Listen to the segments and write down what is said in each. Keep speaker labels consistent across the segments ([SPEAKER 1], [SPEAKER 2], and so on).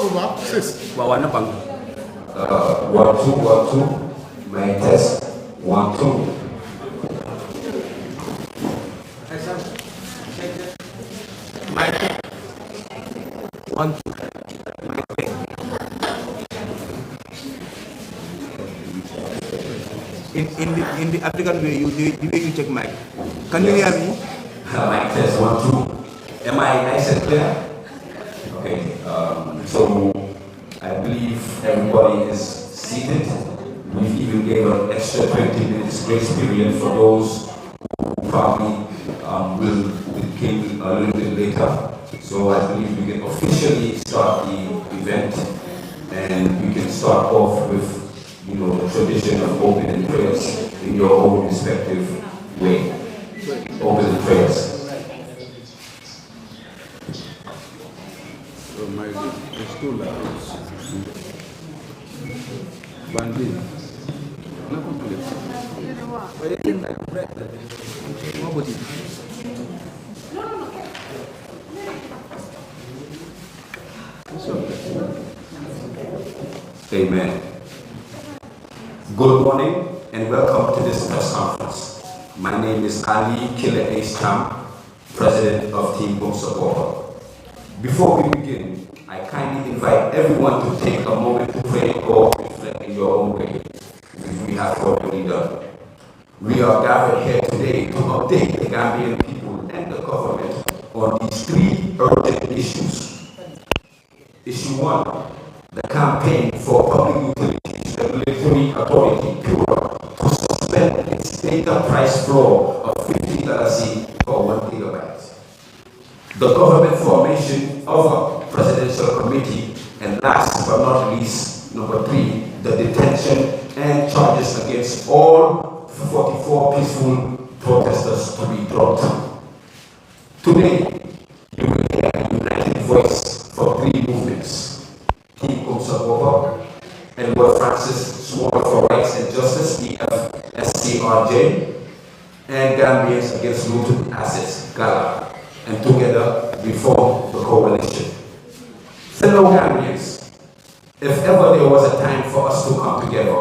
[SPEAKER 1] 1 2 1 2. My test 1 2.
[SPEAKER 2] One, two. In the African way, the way you check mic. Can you hear me?
[SPEAKER 1] Mic test 1 2. Am I nice and clear? Okay. So I believe everybody is seated. We even gave an extra 20 minutes grace period for those who probably came a little bit later. So I believe we can officially start the event, and we can start off with, the tradition of opening prayers in your own respective way. Opening prayers.
[SPEAKER 2] Oh my God, it's too loud. Bandit. No complete. But it is like bread. What would it be?
[SPEAKER 1] Amen. Good morning and welcome to this press conference. My name is Ali Cham, President of Team Gom Sa Bopa. Before we begin, I kindly invite everyone to take a moment to pray or reflect in your own way, which we have already done. We are gathered here today to update the Gambian people and the government on these three urgent issues. Issue 1, the campaign for Public Utilities Regulatory Authority, PURA, to suspend its data price floor of $50 for 1 gigabyte. The government formation of a presidential committee, and last but not least, number 3, the detention and charges against all 44 peaceful protesters to be dropped. Today, you will hear a united voice for 3 movements: Team Gom Sa Bopa, and Francis Swore for Rights and Justice, EFSCRJ, and Gambians Against Looted Assets, GALA, and together we form the coalition. Fellow Gambians, if ever there was a time for us to come together,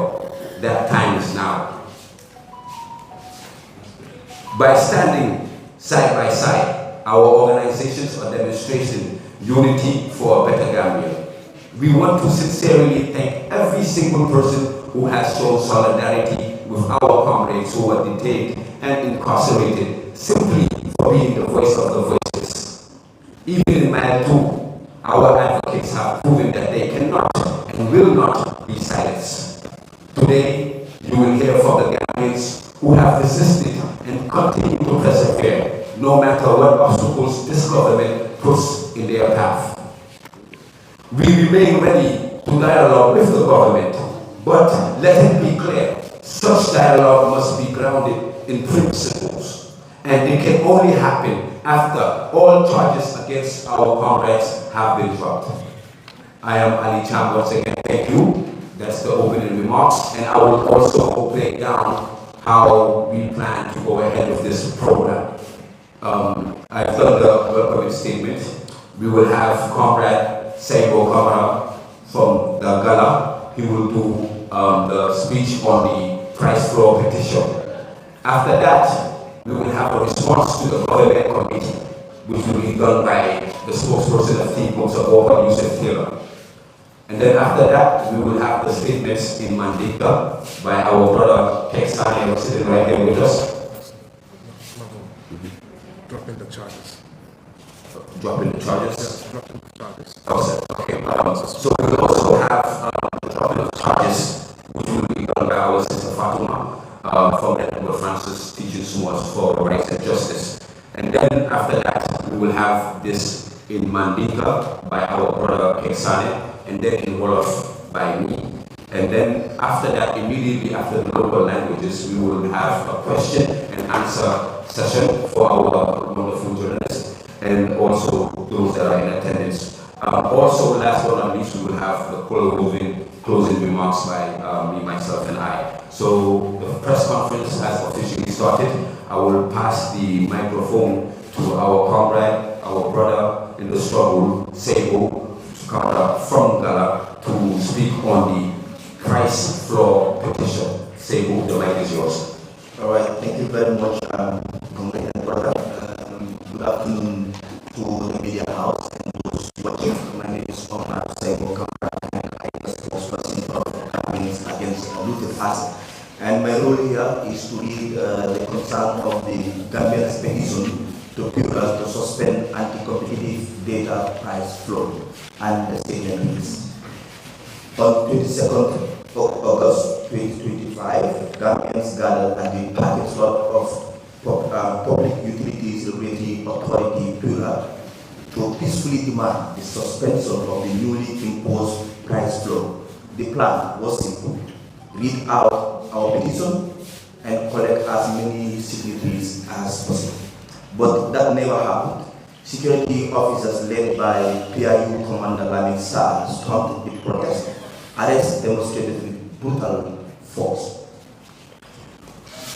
[SPEAKER 1] that time is now. By standing side by side, our organizations are demonstrating unity for a better Gambia. We want to sincerely thank every single person who has shown solidarity with our comrades who were detained and incarcerated simply for being the voice of the voiceless. Even in Mile 2, our advocates have proven that they cannot and will not be silenced. Today, you will hear from the Gambians who have resisted and continue to persevere no matter what obstacles this government puts in their path. We remain ready to dialogue with the government, but let it be clear, such dialogue must be grounded in principles, and it can only happen after all charges against our comrades have been dropped. I am Ali Cham once again, thank you. That's the opening remarks, and I will also break down how we plan to go ahead with this program. I've done the welcoming statement. We will have Comrade Saiboo Camara from the GALA. He will do the speech on the price floor petition. After that, we will have a response to the government committee, which will be done by the spokesperson of Team Gom Sa Bopa, Yusef. And then after that, we will have the statements in Mandika by our brother Kexani, sitting right here with us.
[SPEAKER 3] Dropping the charges.
[SPEAKER 1] Dropping the charges?
[SPEAKER 3] Yes, dropping the charges.
[SPEAKER 1] Okay. So we will also have the dropping of charges, which will be done by our sister Fatou from Edward Francis teaching Sumas for Rights and Justice. And then after that, we will have this in Mandika by our brother Kexani, and then in Wolof by me. And then after that, immediately after the local languages, we will have a question and answer session for our wonderful journalists and also those that are in attendance. Also, last but not least, we will have the closing remarks by me, myself, and I. So the press conference has officially started. I will pass the microphone to our comrade, our brother in the struggle, Saiboo, from Saiboo, the mic is yours.
[SPEAKER 4] All right, thank you very much, comrade and brother. Good afternoon to the media house and those watching. My name is Saiboo, Camara, and I am the spokesperson of Gambians Against Looted Assets. And my role here is to lead the concern of the Gambians Petition to PURA to suspend anti-competitive data price floor and the statement is on 22nd of August 2025, Gambians gathered at the package lot of Public Utilities Regulatory Authority PURA to peacefully demand the suspension of the newly imposed price floor. The plan was simple: read out our petition and collect as many signatories as possible. But that never happened. Security officers led by PIU Commander Lamin Sar stopped the protest. Arrests demonstrated with brutal force.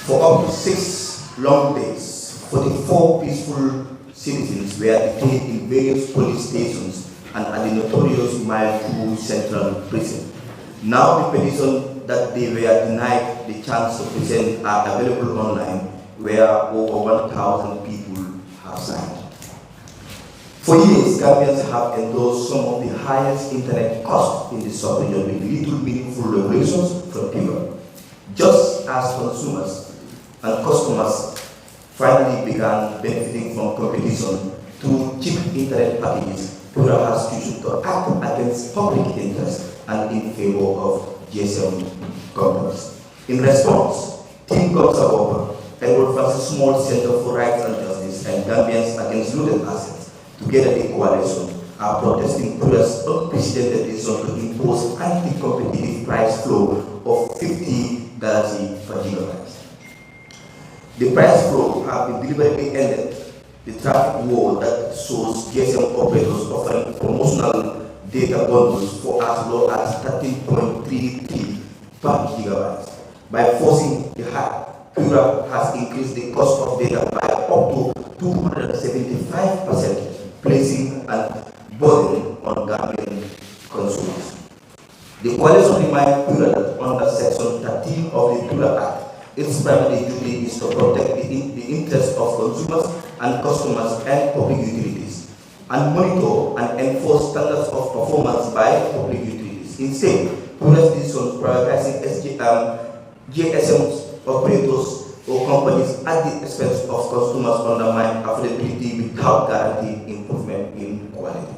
[SPEAKER 4] For up to 6 long days, 44 peaceful citizens were detained in various police stations and at the notorious Mile 2 Central Prison. Now the petition that they were denied the chance to present are available online, where over 1,000 people have signed. For years, Gambians have endorsed some of the highest internet costs in the sub-region with little meaningful regulations from PURA. Just as consumers and customers finally began benefiting from competition through cheap internet packages, PURA has chosen to act against public interest and in favor of GSM companies. In response, Team Gom Sa Bopa, Edward Francis Small Center for Rights and Justice, and Gambians Against Looted Assets, together the coalition, are protesting PURA's unprecedented decision to impose anti-competitive price floor of $50 per gigabyte. The price floor has been deliberately ended. The traffic war that shows GSM operators offering promotional data bundles for as low as 13.33 per gigabyte. By forcing the hike, PURA has increased the cost of data by up to 275%, placing a burden on Gambian consumers. The coalition reminds PURA that under Section 13 of the PURA Act, its primary duty is to protect the interests of consumers and customers and public utilities, and monitor and enforce standards of performance by public utilities. Instead, PURA's decision prioritizing GSM operators or companies at the expense of consumers undermine affordability without guaranteeing improvement in quality.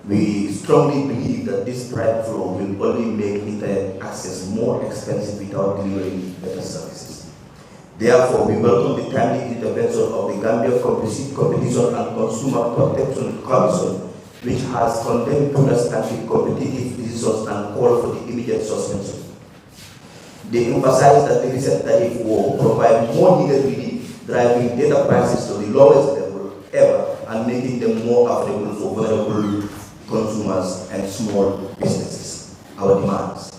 [SPEAKER 4] We strongly believe that this price floor will only make internet access more expensive without delivering better services. Therefore, we welcome the timely intervention of the Gambia Competition and Consumer Protection Commission, which has condemned PURA's anti-competitive decisions and called for the immediate suspension. They emphasize that the recent tariff war provides more needed relief, driving data prices to the lowest level ever and making them more affordable for vulnerable consumers and small businesses. Our demands.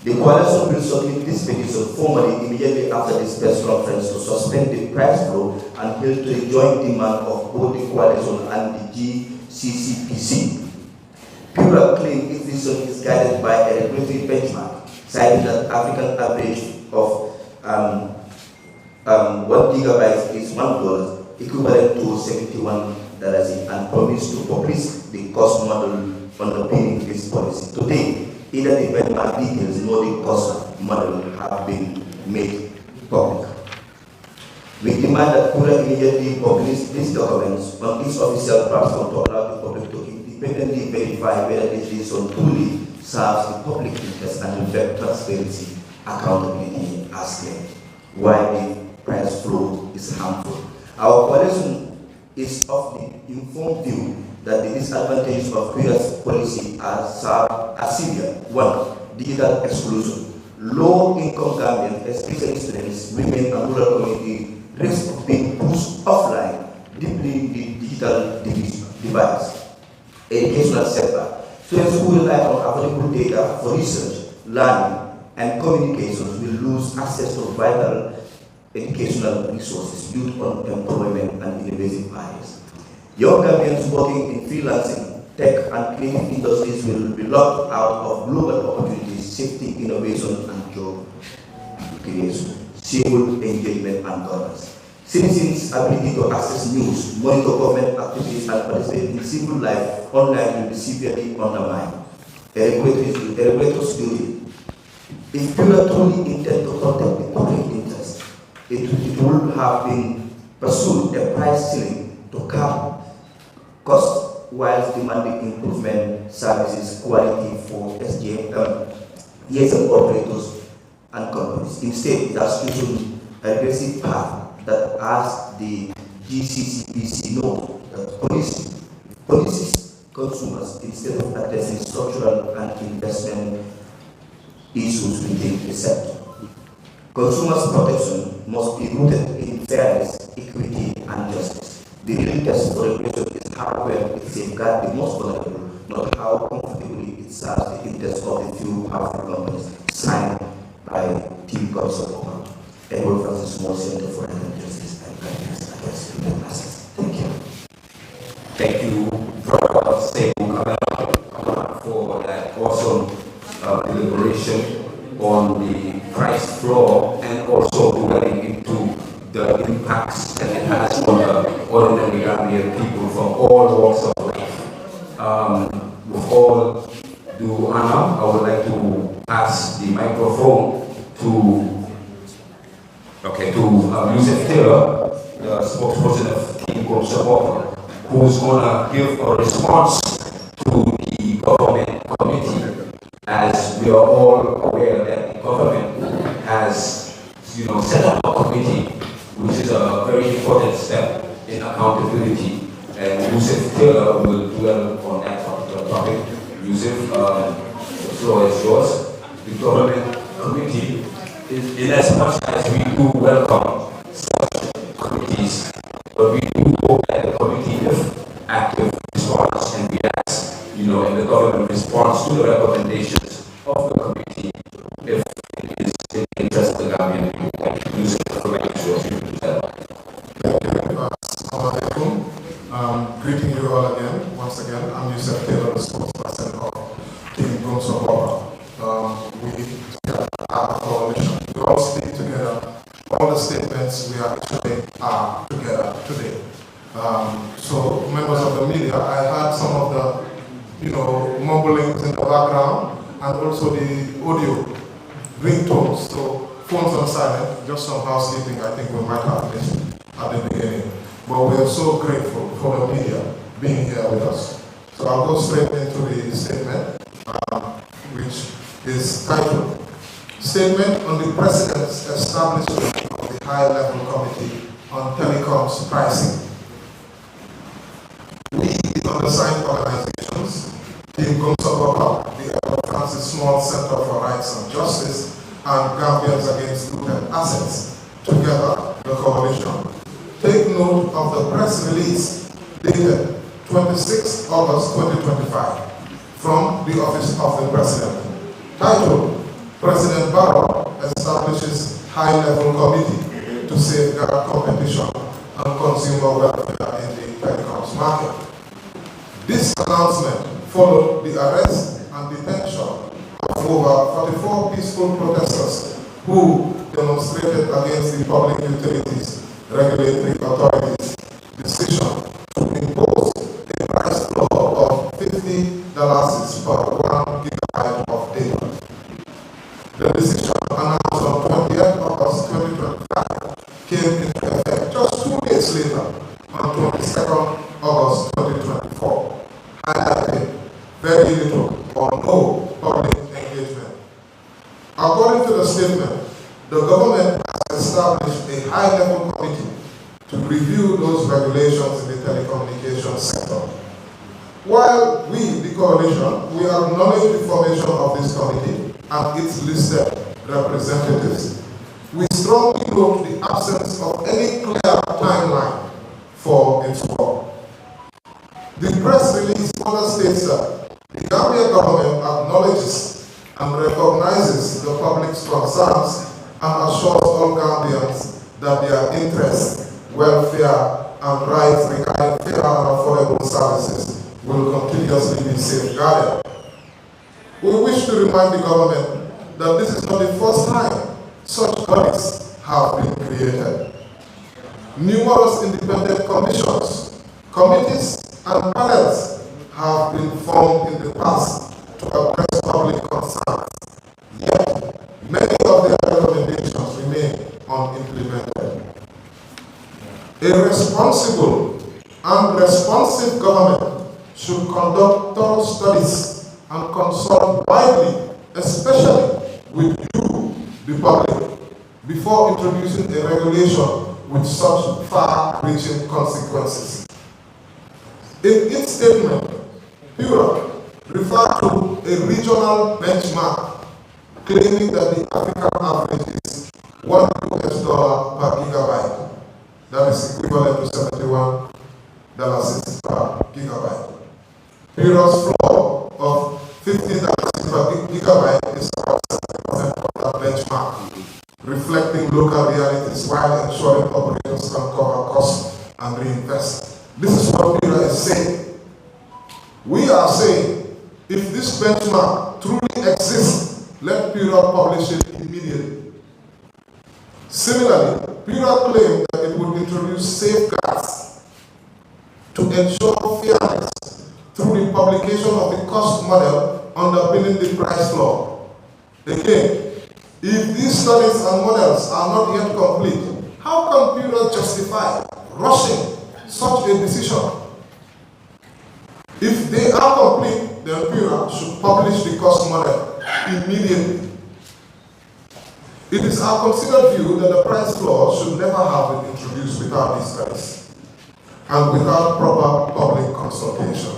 [SPEAKER 4] The coalition will submit this petition formally immediately after this press conference to suspend the price floor and hold to the joint demand of both the coalition and the GCCPC. PURA claims its decision is guided by a regulatory benchmark, citing that African average of 1 gigabyte is $1, equivalent to $71, and promised to publish the cost model underpinning this policy. Today, either the benchmark details nor the cost model have been made public. We demand that PURA immediately publish these documents on its official platform to allow the public to independently verify whether this decision truly serves the public interest and reflect transparency, accountability as claimed. Why the price floor is harmful. Our coalition is of the informed view that the disadvantages of PURA's policy are severe. 1. Digital exclusion. Low-income Gambians, especially students, women, and rural community, risk of being pushed offline, deepening the digital divide. Educational sector. Students who rely on available data for research, learning, and communications will lose access to vital educational resources, youth unemployment, and innovative areas. Young Gambians working in freelancing, tech, and creative industries will be locked out of global opportunities, safety, innovation, and job civil engagement and governance. Citizens' ability to access news, monitor government activities, and participate in civil life online will be severely undermined. A regulator's duty. If PURA truly intend to protect the public interest, it would have been pursued a price ceiling to cap costs while demanding improvement services quality for ESM operators and companies. Instead, it has chosen a aggressive path that asks the GCCPC know that policies consumers instead of addressing structural and investment issues within the sector. Consumers' protection must be rooted in fairness, equity, and justice. The real test for regulation is how well it safeguards the most vulnerable, not how comfortably it serves the interests of the few powerful companies. Signed by Team Gom Sa Bopa, Edward Francis Small Center for Health and Justice and Gambians Against Looted Assets. Thank you.
[SPEAKER 1] Thank you, Brother Saiboo, for that awesome deliberation on the price floor and also dwelling into the impacts that it has on the ordinary Gambian people from all walks of life. With all due honor, I would like to pass the microphone to Yusef, the spokesperson of Team Gom Sa Bopa, who's going to give a response to the government committee, as we are all aware that the government has, set up a committee, which is a very important step in accountability. And Yusef Taylor will dwell on that particular topic. Yusef, the floor is yours. The government committee, in as much as we do welcome such committees, but we do hope that the committee with active response and reacts, in the government response to the recommendations of the committee, if it is in the interest of the Gambian people. Yusef, the floor is yours.
[SPEAKER 3] Greeting you all again, once again. I'm Yusef Taylor, the spokesperson of Team Gom Sa Bopa. We are a coalition. We all speak together. All the statements we are issuing are together today. So, members of the media, I heard some of the, mumblings in the background and also the audio ringtones. So, phones on silent, just some housekeeping I think we might have missed at the beginning. But we are so grateful for the media being here with us. So I'll go straight into the statement, which is titled, Statement on the President's Establishment of the High-Level Committee on Telecoms Pricing. We, the undersigned organizations, Team Gom Sa Bopa, the Edward Francis Small Center for Rights and Justice, and Gambians Against Looted Assets, together, the coalition, take note of the press release dated 26 August 2025 from the Office of the President, titled, President Barrow establishes high-level committee to safeguard competition and consumer welfare in the telecoms market. This announcement followed the arrest and detention of over 44 peaceful protesters who demonstrated against the Public Utilities Regulatory Authority's decision to impose a price floor of $50 per 1 gigabyte of data. The decision, announced on 20th August 2025, came into effect just 2 days later, on 22nd August 2024, highlighting very little or no public engagement. According to the statement, the government has established a high-level committee to review those regulations in the telecommunications sector. While we, the coalition, we acknowledge the formation of this committee and its listed representatives, we strongly note the absence of any clear timeline for its work. The press release further states that the Gambia government acknowledges and recognizes the public's concerns and assures all Gambians that their interests, welfare, and rights regarding fair and affordable services will continuously be safeguarded. We wish to remind the government that this is not the first time such bodies have been created. Numerous independent commissions, committees, and panels have been formed in the past to address public concerns. Yet, many of their recommendations remain unimplemented. A responsible and responsive government should conduct thorough studies and consult widely, especially with you, the public, before introducing a regulation with such far-reaching consequences. In its statement, PURA referred to a regional benchmark claiming that the African average is $1 per gigabyte. That is equivalent to $71 per gigabyte. PURA's floor of $50 per gigabyte is about 70% of that benchmark, reflecting local realities while ensuring operators can cover costs and reinvest. This is what PURA is saying. We are saying, if this benchmark truly exists, let PURA publish it immediately. Similarly, PURA claimed that it would introduce safeguards to ensure fairness through the publication of the cost model underpinning the price floor. Again, if these studies and models are not yet complete, how can PURA justify rushing such a decision? If they are complete, then PURA should publish the cost model immediately. It is our considered view that the price floor should never have been introduced without these studies and without proper public consultation.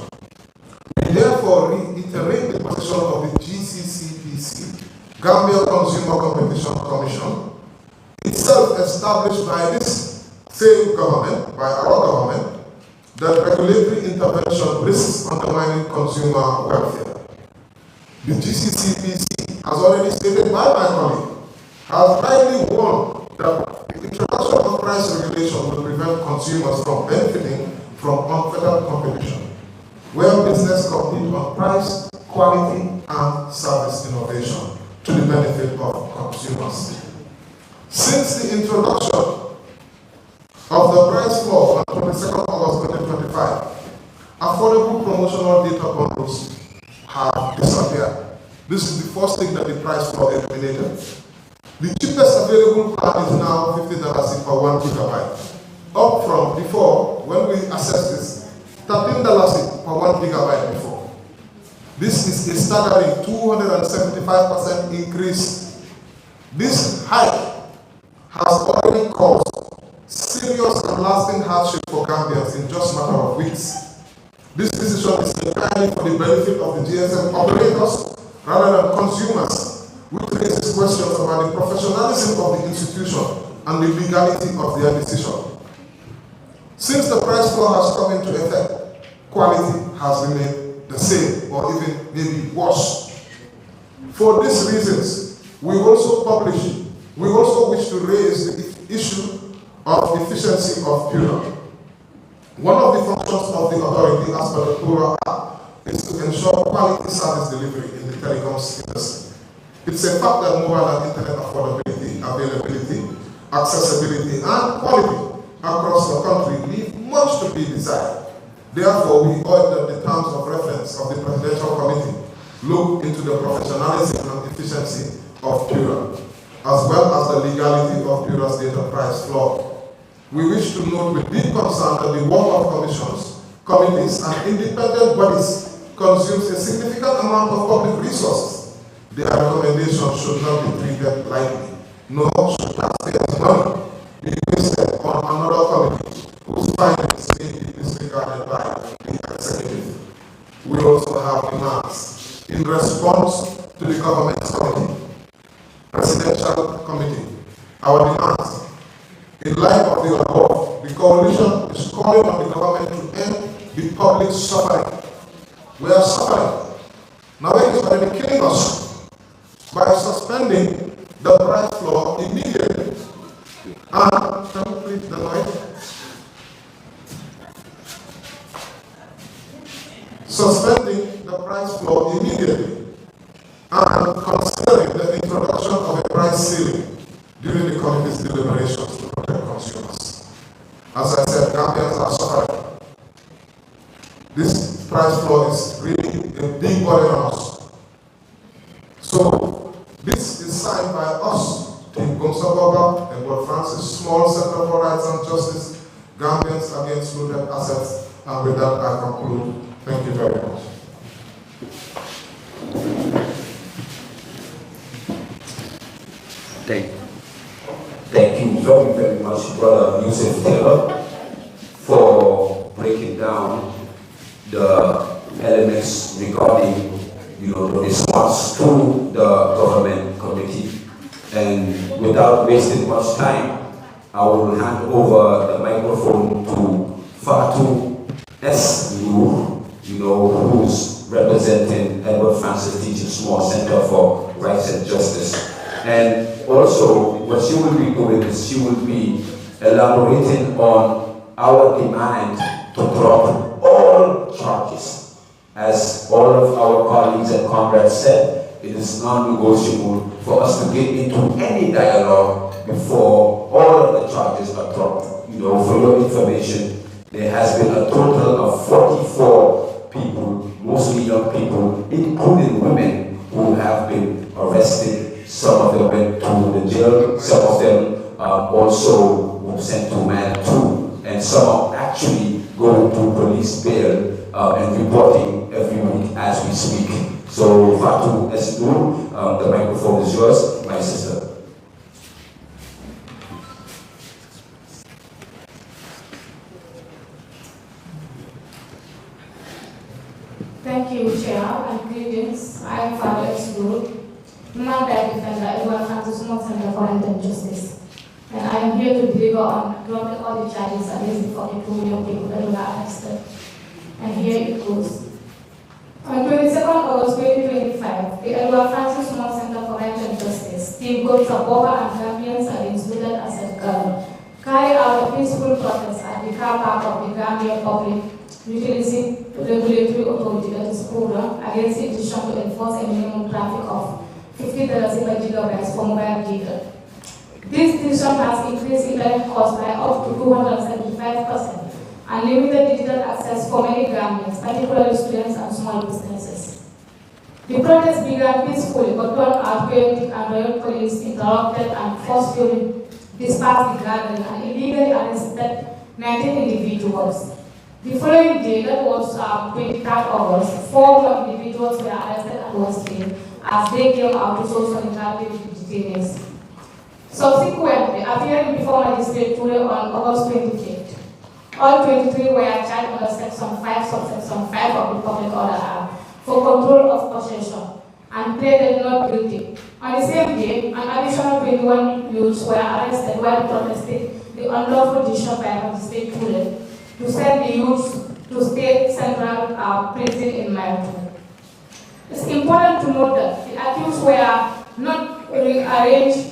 [SPEAKER 3] We therefore reiterate the position of the GCCPC, Gambia Consumer Competition Commission, itself established by this same government, by our government, that regulatory intervention risks undermining consumer welfare. The GCCPC, as already stated by my colleague, has rightly warned that the introduction of price regulation will prevent consumers from benefiting from unfettered competition, where business compete on price, quality, and service innovation to the benefit of consumers. Since the introduction of the price floor on 22nd August 2025, affordable promotional data bundles have disappeared. This is the first thing that the price floor eliminated. The cheapest available plan is now $50 per 1 gigabyte, up from before, when we assessed this, $13 per 1 gigabyte before. This is a staggering 275% increase. This hike has already caused serious and lasting hardship for Gambians in just a matter of weeks. This decision is entirely for the benefit of the GSM operators rather than consumers, which raises questions about the professionalism of the institution and the legality of their decision. Since the price floor has come into effect, quality has remained the same or even maybe worse. For these reasons, we also wish to raise the issue of efficiency of PURA. One of the functions of the authority as per the PURA Act is to ensure quality service delivery in the telecoms industry. It's a fact that mobile and internet affordability, availability, accessibility, and quality across the country leave much to be desired. Therefore, we urge that the terms of reference of the Presidential Committee look into the professionalism and efficiency of PURA, as well as the legality of PURA's data price floor. We wish to note with deep concern that the work of commissions, committees, and independent bodies consumes a significant amount of public resources. Their recommendations should not be treated lightly, nor should taxpayers' money be wasted on another committee whose findings may be disregarded by the executive. We also have demands in response to the government's committee, presidential committee. Our demands, in light of the above, the coalition is calling on the government to end the public suffering. We are suffering. Now it is already killing us by suspending the price floor immediately. And, can you please the light? Suspending the price floor immediately and considering the introduction of a price ceiling during the committee's deliberation. Francis Small Center for Rights and Justice, Gambians Against Looted Assets, and with that I conclude. Thank you very much.
[SPEAKER 1] Thank you very, very much, Brother Yusef Taylor, for breaking down the elements regarding, the response to the government committee. And without wasting much time, I will hand over the microphone to Fatou Ndure, who's representing Edward Francis Teaching Small Center for Rights and Justice. And also, what she will be doing is she will be elaborating on our demand to drop all charges. As all of our colleagues and comrades said, it is non-negotiable for us to get into any dialogue before all of the charges are dropped. For your information, there has been a total of 44 people, mostly young people, including women, who have been arrested. Some of them went to the jail, some of them also were sent to Man 2, and some are actually going to police bail and reporting every week as we speak. So, Fatou Ndure, the microphone is yours, my sister.
[SPEAKER 5] Thank you, Chair, and greetings. I am Fatou Ndure, Midday defender, Edward Francis Small Center for Rights and Justice. And I am here to deliver on dropping all the charges against the 42 million people that were arrested. And here it goes. On 22nd August 2025, the Edward Francis Small Center for Rights and Justice, Team Gom Sa Bopa and Gambians Against Looted Assets, GALA, carried out a peaceful protest at the car park of the Gambia Public Utility Regulatory Authority, that is PURA, against the decision to enforce a minimum traffic of $50 per gigabytes for mobile data. This decision has increased internet costs by up to 275% and limited digital access for many Gambians, particularly students and small businesses. The protest began peacefully but turned out chaotic, and riot police interrupted and forcefully dispersed the gathering and illegally arrested 19 individuals. The following day, that was 23rd August, 4 more individuals were arrested and was jailed as they came out to show solidarity with the detainees. Subsequently, appearing before Magistrate Ndure on August 25th, all 23 were charged under Section 5, Subsection 5 of the Public Order Act for control of possession and pleaded not guilty. On the same day, an additional 21 youths were arrested while protesting the unlawful decision by Magistrate Ndure to send the youths to State Central Prison in Fatou. It's important to note that the accused were not arranged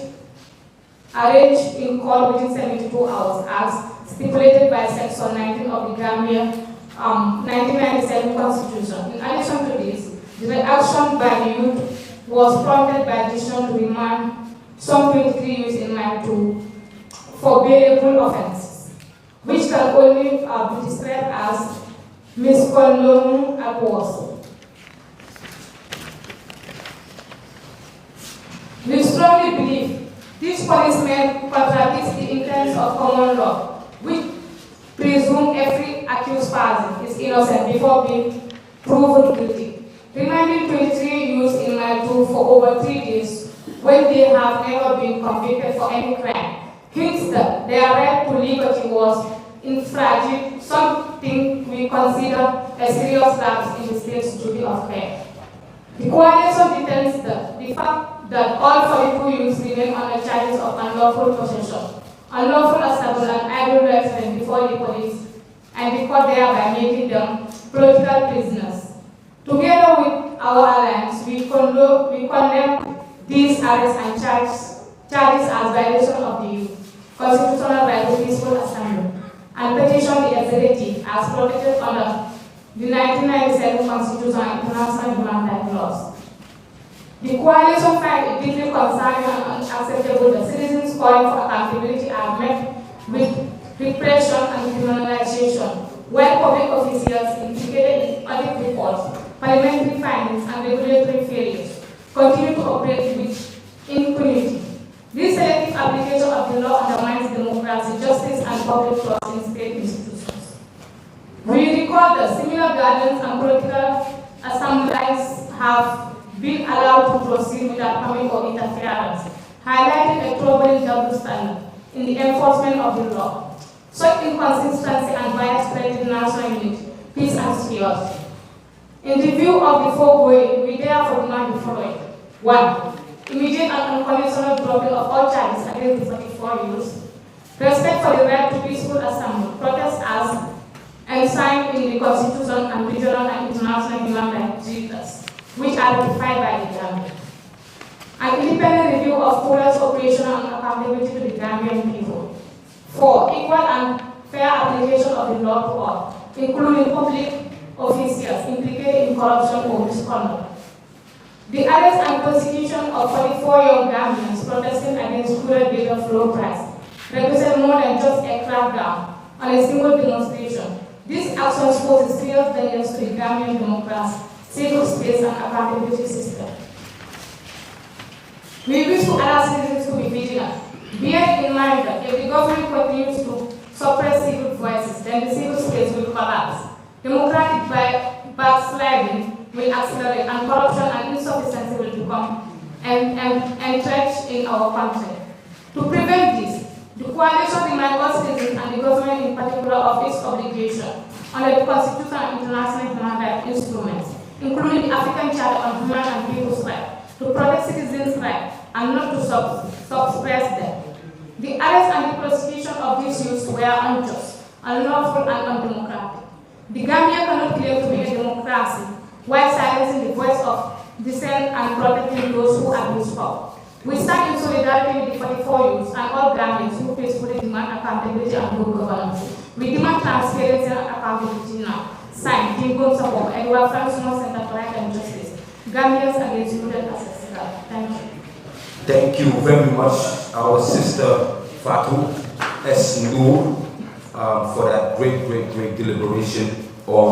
[SPEAKER 5] in court within 72 hours as stipulated by Section 19 of the Gambia 1997 Constitution. In addition to this, the reaction by the youth was prompted by the decision to remand some 23 youths in Fatou for bailable offences, which can only be described as misconduct at worst. We strongly believe this punishment contradicts the intents of common law, which presume every accused person is innocent before being proven guilty. Remanding 23 youths in Fatou for over 3 days when they have never been convicted for any crime hints that their right to liberty was infringed, something we consider a serious lapse in the state's duty of care. The coalition details that the fact that all 42 youths remain on the charges of unlawful possession, unlawful assault, and idle residence before the police, and the court thereby making them political prisoners. Together with our alliance, we condemn these arrests and charges as violation of the constitutional right to peaceful assembly, and petition the executive as protected under the 1997 Constitution and international human rights laws. The coalition finds it deeply concerning and unacceptable that citizens calling for accountability are met with repression and criminalization, while public officials implicated in audit reports, parliamentary findings, and regulatory failures continue to operate with impunity. This selective application of the law undermines gatherings and political assemblies have been allowed to proceed without permit or interference, highlighting a troubling double standard in the enforcement of the law. Such inconsistency and bias threaten national unity, peace and security. In the view of the foregoing, we therefore demand the following. 1. Immediate and unconditional dropping of all charges against the 44 youths. Respect for the right to peaceful assembly, protest as enshrined in the Constitution and regional and international human rights treaties, which are ratified by the Gambia. An independent review of PURA's operation and accountability to the Gambian people. 4. Equal and fair application of the law to all, including public officials implicated in corruption or misconduct. The arrest and prosecution of 44 young Gambians protesting against crude data flow price represent more than just a crackdown on a single demonstration. These actions pose serious dangers to the Gambian democracy, civil space, and accountability system. We wish to allow citizens to be vigilant. Bear in mind that if the government continues to suppress civil voices, then the civil space will collapse. Democratic backsliding will accelerate, and corruption and insufficiency will become entrenched in our country. To prevent this, the coalition reminds all citizens and the government in particular of its obligation under the Constitution and international human rights instruments, including the African Charter on Human and People's Rights, to protect citizens' rights and not to suppress them. The arrest and the prosecution of these youths were unjust, unlawful, and undemocratic. The Gambia cannot claim to be a democracy while silencing the voice of dissent and protecting those who abuse power. We stand in solidarity with the 44 youths and all Gambians who peacefully demand accountability and good governance. We demand transparency and accountability now. Signed, Gom Sa Bopa, Edward Francois Center for Right and Justice. Gambians Against Looted Assets. Thank you.
[SPEAKER 1] Thank you very much, our sister Fatou S. Ndure, for that great deliberation on